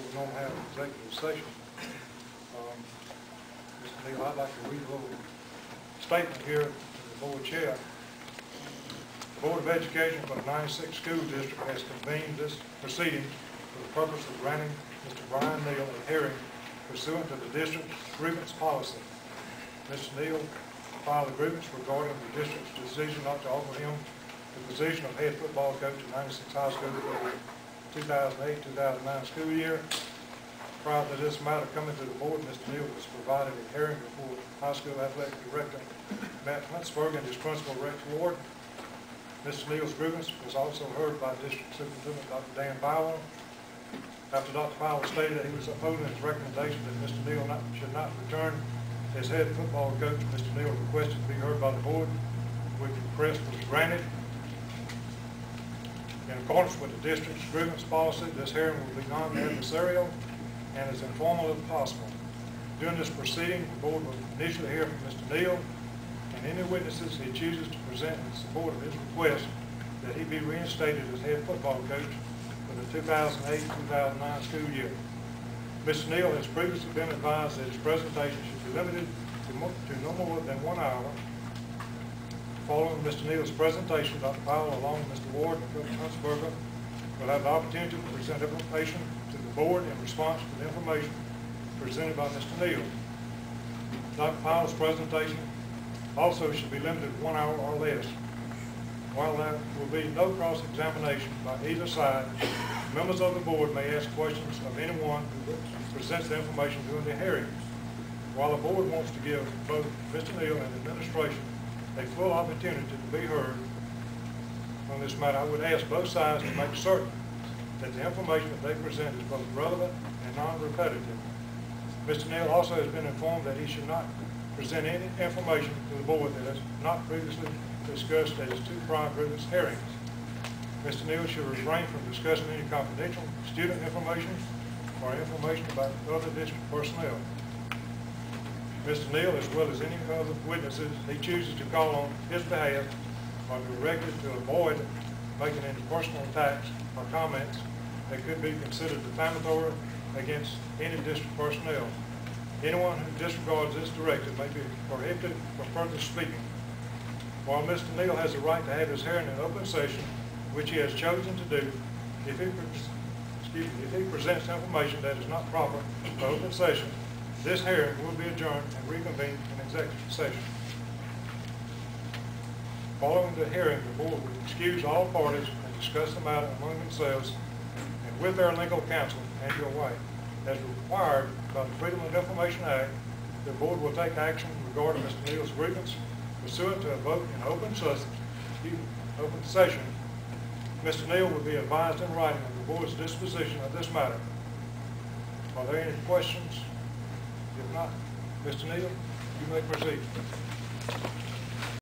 we normally have an executive session. Mr. Neal, I'd like to read a little statement here to the board chair. The Board of Education for the 96th School District has convened this proceeding for the purpose of granting Mr. Brian Neal a hearing pursuant to the district's grievance policy. Mr. Neal filed a grievance regarding the district's decision not to offer him the position of head football coach at 96 High School for the 2008-2009 school year. Prior to this matter coming to the board, Mr. Neal was provided a hearing before High School Athletic Director Matt Huntsberg and his principal Rex Ward. Mr. Neal's grievance was also heard by District Superintendent Dr. Dan Bowell. After Dr. Bowell stated that he was upholding his recommendation that Mr. Neal should not return as head football coach, Mr. Neal requested to be heard by the board, which request was granted. In accordance with the district's grievance policy, this hearing will be non-adversarial and as informal as possible. During this proceeding, the board will initially hear from Mr. Neal and any witnesses he chooses to present in support of his request that he be reinstated as head football coach for the 2008-2009 school year. Mr. Neal has previously been advised that his presentation should be limited to no more than 1 hour. Following Mr. Neal's presentation, Dr. Powell, along with Mr. Ward and Coach Huntsberger, will have the opportunity to present information to the board in response to the information presented by Mr. Neal. Dr. Powell's presentation also should be limited to 1 hour or less. While there will be no cross-examination by either side, members of the board may ask questions of anyone who presents the information during the hearing. While the board wants to give both Mr. Neal and the administration a full opportunity to be heard on this matter, I would ask both sides to make certain that the information that they present is both relevant and non-repetitive. Mr. Neal also has been informed that he should not present any information to the board that has not previously discussed at his 2 prior grievance hearings. Mr. Neal should refrain from discussing any confidential student information or information about other district personnel. Mr. Neal, as well as any other witnesses he chooses to call on his behalf, are directed to avoid making any personal attacks or comments that could be considered defamatory against any district personnel. Anyone who disregards this directive may be prohibited from further speaking. While Mr. Neal has the right to have his hearing in open session, which he has chosen to do, if he presents information that is not proper for open session, this hearing will be adjourned and reconvened in executive session. Following the hearing, the board will excuse all parties and discuss the matter among themselves and with their legal counsel and your wife. As required by the Freedom of Information Act, the board will take action regarding Mr. Neal's grievance pursuant to a vote in open session. Mr. Neal will be advised in writing of the board's disposition of this matter. Are there any questions? If not, Mr. Neal, you may proceed.